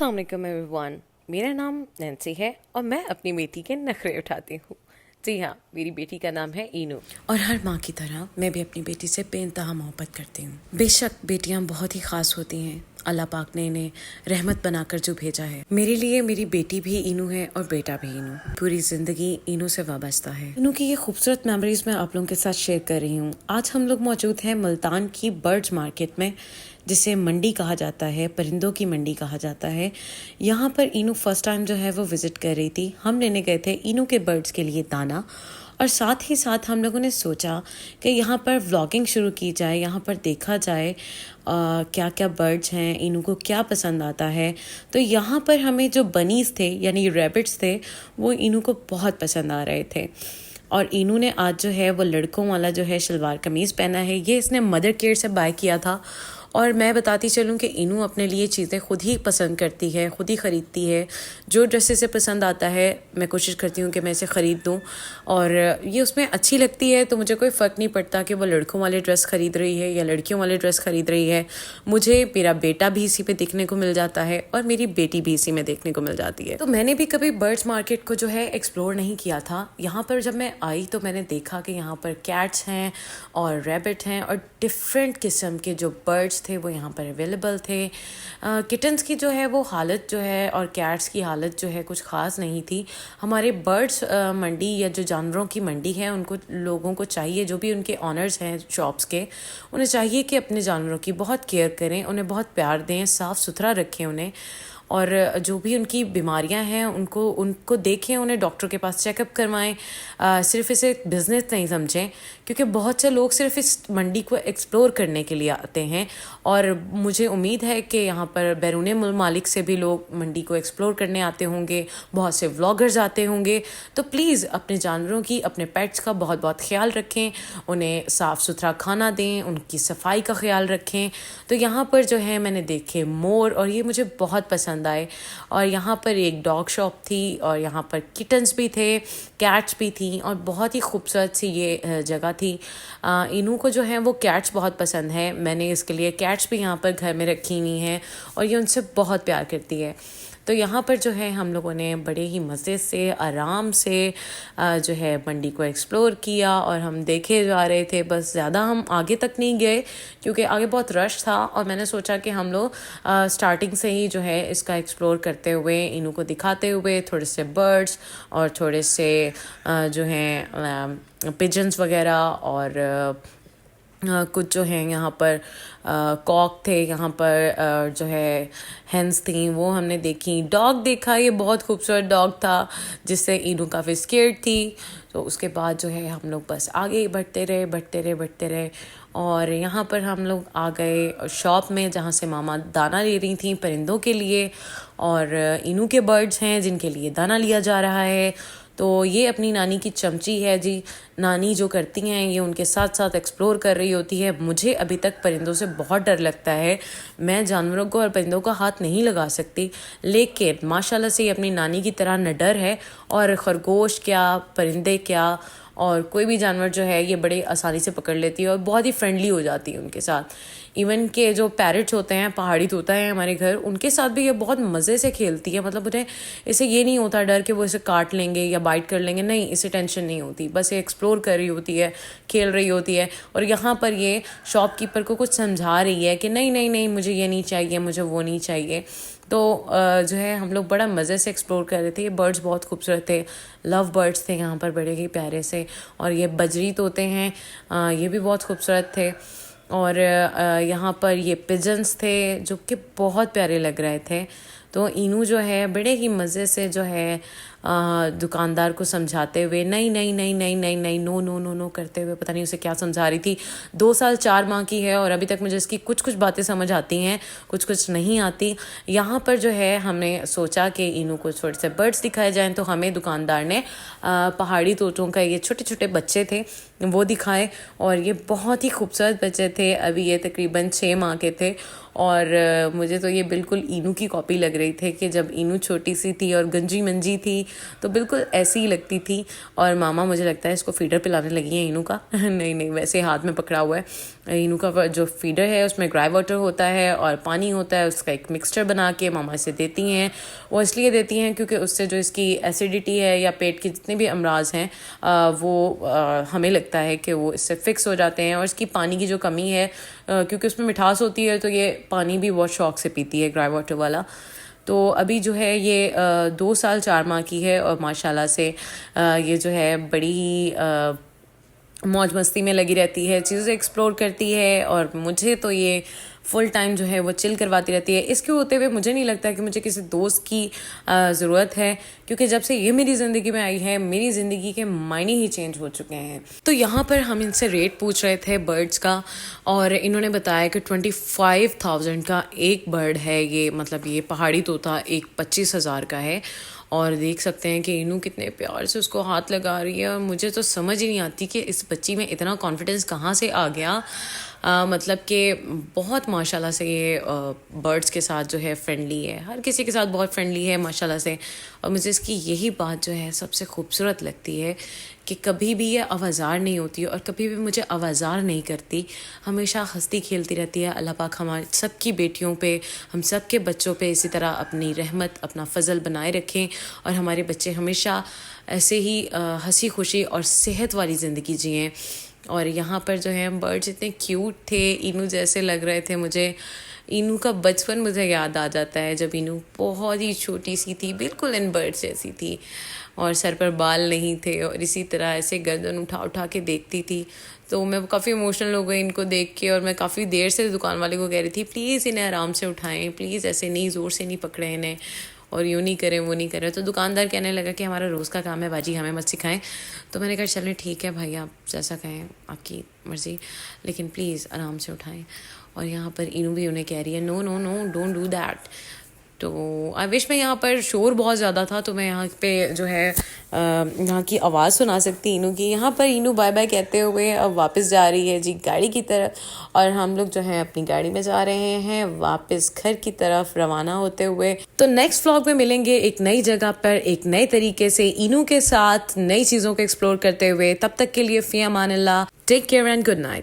अस्सलाम वालेकुम एवरीवन। मेरा नाम नैन्सी है और मैं अपनी बेटी के नखरे उठाती हूँ। जी हाँ, मेरी बेटी का नाम है ईनू। और हर माँ की तरह मैं भी अपनी बेटी से बेइंतहा मोहब्बत करती हूँ। बेशक बेटियाँ बहुत ही ख़ास होती हैं, अल्लाह पाक ने इन्हें रहमत बनाकर जो भेजा है। मेरे लिए मेरी बेटी भी ईनू है और बेटा भी ईनू। पूरी ज़िंदगी ईनू से वाबस्ता है। ईनू की ये खूबसूरत मेमोरीज मैं आप लोगों के साथ शेयर कर रही हूँ। आज हम लोग मौजूद हैं मुल्तान की बर्ड्स मार्केट में, जिसे मंडी कहा जाता है, परिंदों की मंडी कहा जाता है। यहाँ पर ईनू फर्स्ट टाइम जो है वो विज़िट कर रही थी। हम लेने गए थे ईनू के बर्ड्स के लिए दाना, और साथ ही साथ हम लोगों ने सोचा कि यहाँ पर व्लॉगिंग शुरू की जाए, यहाँ पर देखा जाए क्या क्या बर्ड्स हैं, ईनू को क्या पसंद आता है। तो यहाँ पर हमें जो बनीज़ थे यानी रैबिट्स थे वो ईनू को बहुत पसंद आ रहे थे। और ईनू ने आज जो है वो लड़कों वाला जो है शलवार कमीज़ पहना है। ये इसने मदर केयर से बाय किया था। और मैं बताती चलूँ कि ईनू अपने लिए चीज़ें खुद ही पसंद करती है, खुद ही ख़रीदती है। जो ड्रेस इसे पसंद आता है मैं कोशिश करती हूँ कि मैं इसे ख़रीद दूँ, और ये उसमें अच्छी लगती है तो मुझे कोई फ़र्क नहीं पड़ता कि वो लड़कों वाले ड्रेस ख़रीद रही है या लड़कियों वाले ड्रेस ख़रीद रही है। मुझे मेरा बेटा भी इसी पे देखने को मिल जाता है और मेरी बेटी भी इसी में देखने को मिल जाती है। तो मैंने भी कभी बर्ड्स मार्केट को जो है एक्सप्लोर नहीं किया था। यहाँ पर जब मैं आई तो मैंने देखा कि यहाँ पर कैट्स हैं और रैबिट हैं और डिफरेंट किस्म के जो बर्ड्स थे वो यहाँ पर अवेलेबल थे। किटन्स की जो है वो हालत जो है और कैट्स की हालत जो है कुछ ख़ास नहीं थी। हमारे बर्ड्स मंडी या जो जानवरों की मंडी है, उनको लोगों को चाहिए, जो भी उनके ऑनर्स हैं शॉप्स के, उन्हें चाहिए कि अपने जानवरों की बहुत केयर करें, उन्हें बहुत प्यार दें, साफ़ सुथरा रखें उन्हें, और जो भी उनकी बीमारियां हैं उनको देखें, उन्हें डॉक्टर के पास चेकअप करवाएं। सिर्फ इसे बिज़नेस नहीं समझें, क्योंकि बहुत से लोग सिर्फ इस मंडी को एक्सप्लोर करने के लिए आते हैं। और मुझे उम्मीद है कि यहाँ पर बैरून मुल्क से भी लोग मंडी को एक्सप्लोर करने आते होंगे, बहुत से व्लॉगर्स आते होंगे। तो प्लीज़ अपने जानवरों की, अपने पेट्स का बहुत बहुत ख्याल रखें, उन्हें साफ़ सुथरा खाना दें, उनकी सफाई का ख्याल रखें। तो यहाँ पर जो है मैंने देखे मोर, और ये मुझे बहुत पसंद आए। और यहाँ पर एक डॉग शॉप थी और यहाँ पर किटन्स भी थे, कैट्स भी थी, और बहुत ही खूबसूरत सी ये जगह थी। ईनू को जो है वो कैट्स बहुत पसंद है। मैंने इसके लिए कैट्स भी यहाँ पर घर में रखी हुई हैं और ये उनसे बहुत प्यार करती है। तो यहाँ पर जो है हम लोगों ने बड़े ही मज़े से, आराम से जो है मंडी को एक्सप्लोर किया, और हम देखे जा रहे थे। बस ज़्यादा हम आगे तक नहीं गए क्योंकि आगे बहुत रश था, और मैंने सोचा कि हम लोग स्टार्टिंग से ही जो है इसका एक्सप्लोर करते हुए, ईनू को दिखाते हुए, थोड़े से बर्ड्स और थोड़े से जो हैं पिजन्स वगैरह, और कुछ जो हैं यहाँ पर कॉक थे, यहाँ पर जो है हेंस थी, वो हमने देखी। डॉग देखा, ये बहुत खूबसूरत डॉग था जिससे ईनू काफ़ी स्केर्ड थी। तो उसके बाद जो है हम लोग बस आगे बढ़ते रहे, और यहाँ पर हम लोग आ गए शॉप में जहाँ से मामा दाना ले रही थी परिंदों के लिए, और ईनू के बर्ड्स हैं जिनके लिए दाना लिया जा रहा है। तो ये अपनी नानी की चमची है जी। नानी जो करती हैं ये उनके साथ साथ एक्सप्लोर कर रही होती है। मुझे अभी तक परिंदों से बहुत डर लगता है, मैं जानवरों को और परिंदों का हाथ नहीं लगा सकती, लेकिन माशाल्लाह से ये अपनी नानी की तरह निडर है, और खरगोश क्या, परिंदे क्या, और कोई भी जानवर जो है ये बड़े आसानी से पकड़ लेती है और बहुत ही फ्रेंडली हो जाती है उनके साथ। इवन के जो पैरट्स होते हैं, पहाड़ी तोता है हमारे घर, उनके साथ भी ये बहुत मज़े से खेलती है। मतलब उन्हें इसे ये नहीं होता डर कि वो इसे काट लेंगे या बाइट कर लेंगे, नहीं, इसे टेंशन नहीं होती, बस ये एक्सप्लोर कर रही होती है, खेल रही होती है। और यहाँ पर ये शॉपकीपर को कुछ समझा रही है कि नहीं नहीं नहीं, मुझे ये नहीं चाहिए, मुझे वो नहीं चाहिए। तो जो है हम लोग बड़ा मज़े से एक्सप्लोर कर रहे थे। ये बर्ड्स बहुत खूबसूरत थे, लव बर्ड्स थे यहाँ पर, बड़े ही प्यारे से। और ये बजरी तोते हैं, ये भी बहुत खूबसूरत थे। और यहाँ पर ये पिजन्स थे जो कि बहुत प्यारे लग रहे थे। तो ईनू जो है बड़े ही मज़े से जो है दुकानदार को समझाते हुए नहीं नहीं नहीं नहीं नहीं नहीं, नो नो नो नो करते हुए, पता नहीं उसे क्या समझा रही थी। 2 साल 4 माह की है और अभी तक मुझे इसकी कुछ कुछ बातें समझ आती हैं, कुछ कुछ नहीं आती। यहाँ पर जो है हमने सोचा कि ईनू को थोड़े से बर्ड्स दिखाए जाएँ, तो हमें दुकानदार ने पहाड़ी तोतों का ये छोटे छोटे बच्चे थे वो दिखाए, और ये बहुत ही खूबसूरत बच्चे थे। अभी ये तकरीबन 6 माह के थे, اور مجھے تو یہ بالکل اینو کی کاپی لگ رہی تھی کہ جب اینو چھوٹی سی تھی اور گنجی منجی تھی تو بالکل ایسی ہی لگتی تھی. اور ماما مجھے لگتا ہے اس کو فیڈر پلانے لگی ہیں اینو کا. نہیں ویسے ہاتھ میں پکڑا ہوا ہے. اینو کا جو فیڈر ہے اس میں گرائی واٹر ہوتا ہے اور پانی ہوتا ہے, اس کا ایک مکسچر بنا کے ماما اسے دیتی ہیں. وہ اس لیے دیتی ہیں کیونکہ اس سے جو اس کی ایسیڈیٹی ہے یا پیٹ کے جتنے بھی امراض ہیں وہ ہمیں لگتا ہے کہ وہ اس سے فکس ہو جاتے ہیں. اور اس کی پانی کی جو کمی ہے کیونکہ اس میں مٹھاس ہوتی ہے تو یہ پانی بھی بہت شوق سے پیتی ہے گرائی واٹر والا. تو ابھی جو ہے یہ 2 سال 4 ماہ کی ہے اور ماشاءاللہ سے یہ جو ہے بڑی ہی موج مستی میں لگی رہتی ہے, چیزیں ایکسپلور کرتی ہے. اور مجھے تو یہ فل ٹائم جو ہے وہ چل کرواتی رہتی ہے. اس کے ہوتے ہوئے مجھے نہیں لگتا کہ مجھے کسی دوست کی ضرورت ہے, کیونکہ جب سے یہ میری زندگی میں آئی ہے میری زندگی کے معنی ہی چینج ہو چکے ہیں. تو یہاں پر ہم ان سے ریٹ پوچھ رہے تھے برڈز کا, اور انہوں نے بتایا کہ 25,000 کا ایک برڈ ہے یہ, مطلب یہ پہاڑی طوطا ایک 25,000 کا ہے. اور دیکھ سکتے ہیں کہ اینو کتنے پیار سے اس کو ہاتھ لگا رہی ہے. اور مجھے تو سمجھ ہی نہیں آتی کہ اس بچی میں اتنا کانفیڈنس کہاں سے آ گیا. مطلب کہ بہت ماشاءاللہ سے یہ برڈز کے ساتھ جو ہے فرینڈلی ہے, ہر کسی کے ساتھ بہت فرینڈلی ہے ماشاءاللہ سے. اور مجھے اس کی یہی بات جو ہے سب سے خوبصورت لگتی ہے کہ کبھی بھی یہ آوازار نہیں ہوتی اور کبھی بھی مجھے آوازار نہیں کرتی, ہمیشہ ہنستی کھیلتی رہتی ہے. اللہ پاک ہمارے سب کی بیٹیوں پہ, ہم سب کے بچوں پہ اسی طرح اپنی رحمت اپنا فضل بنائے رکھیں, اور ہمارے بچے ہمیشہ ایسے ہی ہنسی خوشی اور صحت والی زندگی جئیں. اور یہاں پر جو ہے برڈز اتنے کیوٹ تھے, اینو جیسے لگ رہے تھے مجھے. اینو کا بچپن مجھے یاد آ جاتا ہے جب اینو بہت ہی چھوٹی سی تھی, بالکل ان برڈز جیسی تھی, اور سر پر بال نہیں تھے, اور اسی طرح ایسے گردن اٹھا کے دیکھتی تھی. تو میں کافی ایموشنل ہو گئی ان کو دیکھ کے, اور میں کافی دیر سے دکان والے کو کہہ رہی تھی پلیز انہیں آرام سے اٹھائیں, پلیز ایسے نہیں, زور سے نہیں پکڑیں انہیں, اور یوں نہیں کریں وہ نہیں کریں. تو دکاندار کہنے لگا کہ ہمارا روز کا کام ہے باجی, ہمیں مت سکھائیں. تو میں نے کہا چلیں ٹھیک ہے بھائی, آپ جیسا کہیں آپ کی مرضی, لیکن پلیز آرام سے اٹھائیں. اور یہاں پر اینو بھی انہیں کہہ رہی ہے نو ڈونٹ ڈو دیٹ. تو آئی وش میں یہاں پر شور بہت زیادہ تھا تو میں یہاں پہ جو ہے یہاں کی آواز سنا سکتی اینو کی. یہاں پر اینو بائے بائے کہتے ہوئے اب واپس جا رہی ہے جی گاڑی کی طرف, اور ہم لوگ جو ہیں اپنی گاڑی میں جا رہے ہیں واپس گھر کی طرف روانہ ہوتے ہوئے. تو نیکسٹ ولاگ میں ملیں گے ایک نئی جگہ پر ایک نئے طریقے سے اینو کے ساتھ نئی چیزوں کو ایکسپلور کرتے ہوئے. تب تک کے لیے فی امان اللہ, take care and good night.